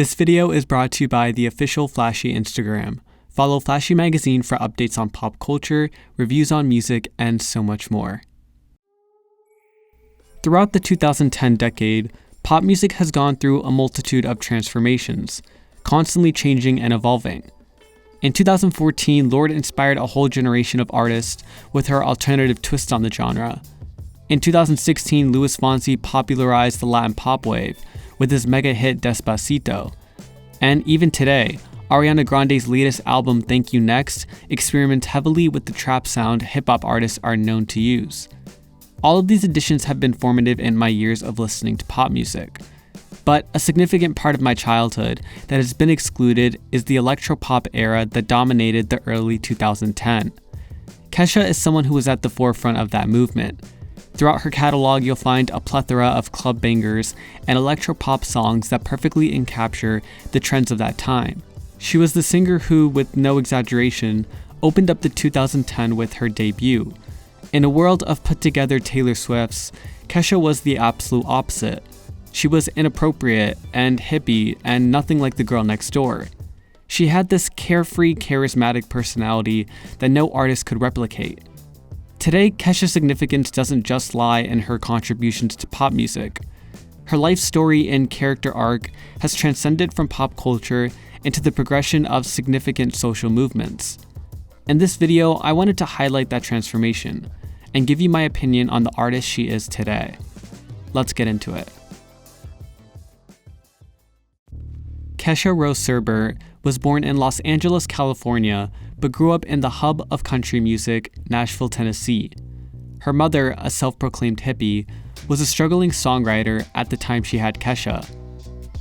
This video is brought to you by the official Flashy Instagram. Follow Flashy Magazine for updates on pop culture, reviews on music, and so much more. Throughout the 2010 decade, pop music has gone through a multitude of transformations, constantly changing and evolving. In 2014, Lorde inspired a whole generation of artists with her alternative twist on the genre. In 2016, Luis Fonsi popularized the Latin pop wave with his mega hit Despacito. And even today, Ariana Grande's latest album Thank You Next experiments heavily with the trap sound hip-hop artists are known to use. All of these additions have been formative in my years of listening to pop music. But a significant part of my childhood that has been excluded is the electro-pop era that dominated the early 2010s. Kesha is someone who was at the forefront of that movement. Throughout her catalog, you'll find a plethora of club bangers and electro-pop songs that perfectly encapture the trends of that time. She was the singer who, with no exaggeration, opened up the 2010 with her debut. In a world of put-together Taylor Swifts, Kesha was the absolute opposite. She was inappropriate and hippie and nothing like the girl next door. She had this carefree, charismatic personality that no artist could replicate. Today, Kesha's significance doesn't just lie in her contributions to pop music. Her life story and character arc has transcended from pop culture into the progression of significant social movements. In this video, I wanted to highlight that transformation and give you my opinion on the artist she is today. Let's get into it. Kesha Rose Surber was born in Los Angeles, California, but grew up in the hub of country music, Nashville, Tennessee. Her mother, a self-proclaimed hippie, was a struggling songwriter at the time she had Kesha.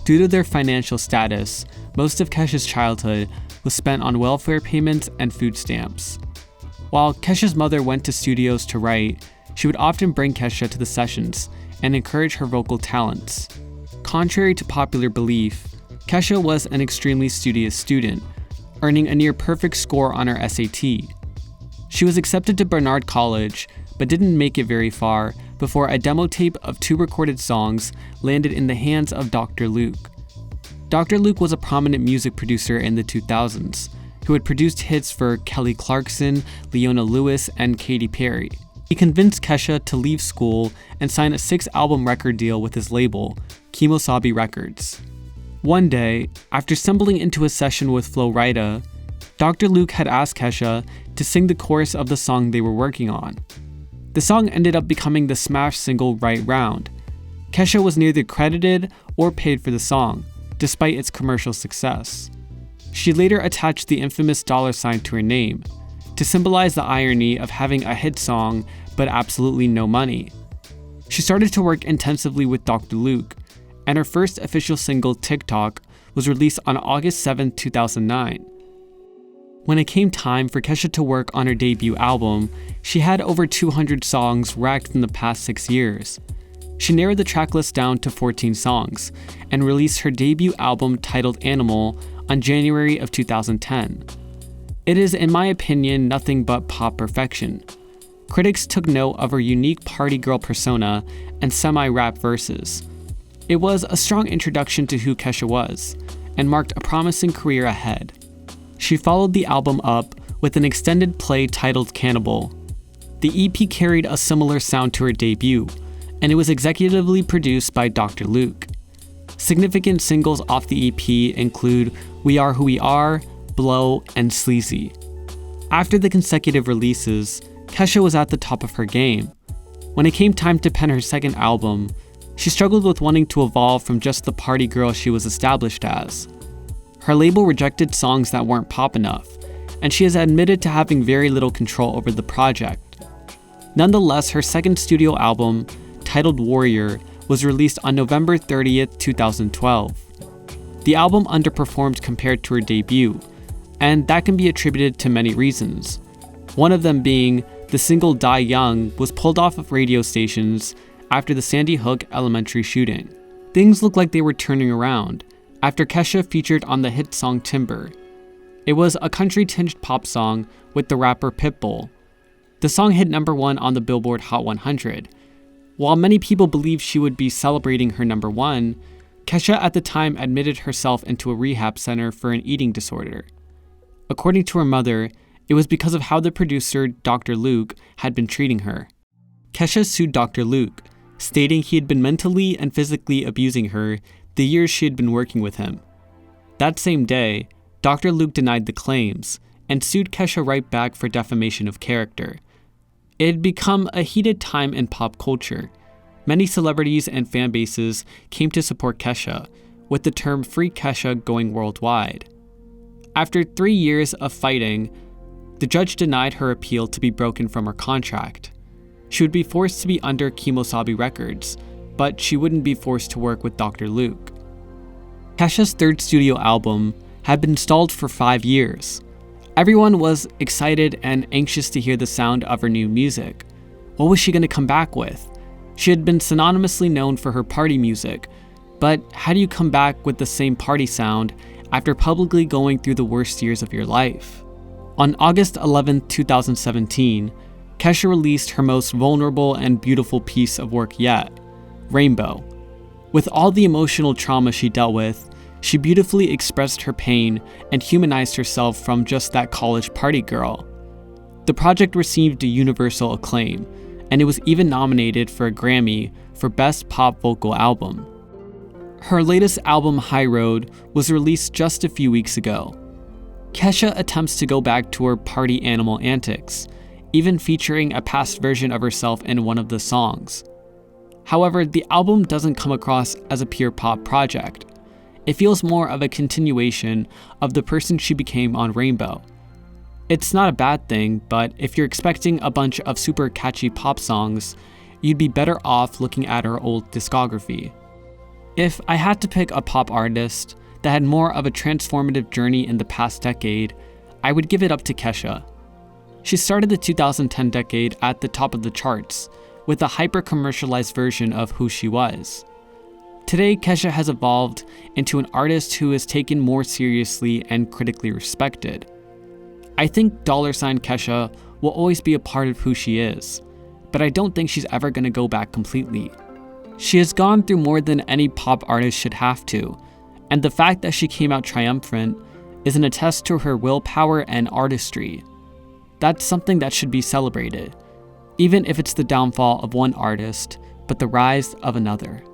Due to their financial status, most of Kesha's childhood was spent on welfare payments and food stamps. While Kesha's mother went to studios to write, she would often bring Kesha to the sessions and encourage her vocal talents. Contrary to popular belief, Kesha was an extremely studious student, earning a near-perfect score on her SAT. She was accepted to Barnard College, but didn't make it very far before a demo tape of 2 recorded songs landed in the hands of Dr.Luke. Dr.Luke was a prominent music producer in the 2000s, who had produced hits for Kelly Clarkson, Leona Lewis, and Katy Perry. He convinced Kesha to leave school and sign a 6-album record deal with his label, Kemosabe Records. One day, after stumbling into a session with Flo Rida, Dr. Luke had asked Kesha to sing the chorus of the song they were working on. The song ended up becoming the smash single Right Round. Kesha was neither credited or paid for the song, despite its commercial success. She later attached the infamous $sign to her name, to symbolize the irony of having a hit song but absolutely no money. She started to work intensively with Dr. Luke, and her first official single, TikTok, was released on August 7, 2009. When it came time for Kesha to work on her debut album, she had over 200 songs racked in the past 6 years. She narrowed the tracklist down to 14 songs, and released her debut album titled Animal on January of 2010. It is, in my opinion, nothing but pop perfection. Critics took note of her unique party girl persona and semi-rap verses. It was a strong introduction to who Kesha was, and marked a promising career ahead. She followed the album up with an extended play titled Cannibal. The EP carried a similar sound to her debut, and it was executively produced by Dr. Luke. Significant singles off the EP include We Are Who We Are, Blow, and Sleazy. After the consecutive releases, Kesha was at the top of her game. When it came time to pen her second album, she struggled with wanting to evolve from just the party girl she was established as. Her label rejected songs that weren't pop enough, and she has admitted to having very little control over the project. Nonetheless, her second studio album, titled Warrior, was released on November 30th, 2012. The album underperformed compared to her debut, and that can be attributed to many reasons. One of them being the single Die Young was pulled off of radio stations after the Sandy Hook Elementary shooting. Things looked like they were turning around after Kesha featured on the hit song Timber. It was a country-tinged pop song with the rapper Pitbull. The song hit #1 on the Billboard Hot 100. While many people believed she would be celebrating her #1, Kesha at the time admitted herself into a rehab center for an eating disorder. According to her mother, it was because of how the producer, Dr.Luke, had been treating her. Kesha sued Dr. Luke, stating he had been mentally and physically abusing her the years she had been working with him. That same day, Dr. Luke denied the claims and sued Kesha right back for defamation of character. It had become a heated time in pop culture. Many celebrities and fan bases came to support Kesha, with the term Free Kesha going worldwide. After 3 years of fighting, the judge denied her appeal to be broken from her contract. She would be forced to be under Kemosabe Records, but she wouldn't be forced to work with Dr. Luke. Kesha's third studio album had been stalled for 5 years. Everyone was excited and anxious to hear the sound of her new music. What was she going to come back with? She had been synonymously known for her party music, but how do you come back with the same party sound after publicly going through the worst years of your life? On August 11, 2017, Kesha released her most vulnerable and beautiful piece of work yet, Rainbow. With all the emotional trauma she dealt with, she beautifully expressed her pain and humanized herself from just that college party girl. The project received universal acclaim, and it was even nominated for a Grammy for Best Pop Vocal Album. Her latest album, High Road, was released just a few weeks ago. Kesha attempts to go back to her party animal antics, even featuring a past version of herself in one of the songs. However, the album doesn't come across as a pure pop project. It feels more of a continuation of the person she became on Rainbow. It's not a bad thing, but if you're expecting a bunch of super catchy pop songs, you'd be better off looking at her old discography. If I had to pick a pop artist that had more of a transformative journey in the past decade, I would give it up to Kesha. She started the 2010 decade at the top of the charts, with a hyper-commercialized version of who she was. Today, Kesha has evolved into an artist who is taken more seriously and critically respected. I think $sign Kesha will always be a part of who she is, but I don't think she's ever going to go back completely. She has gone through more than any pop artist should have to, and the fact that she came out triumphant is an attest to her willpower and artistry. That's something that should be celebrated, even if it's the downfall of one artist, but the rise of another.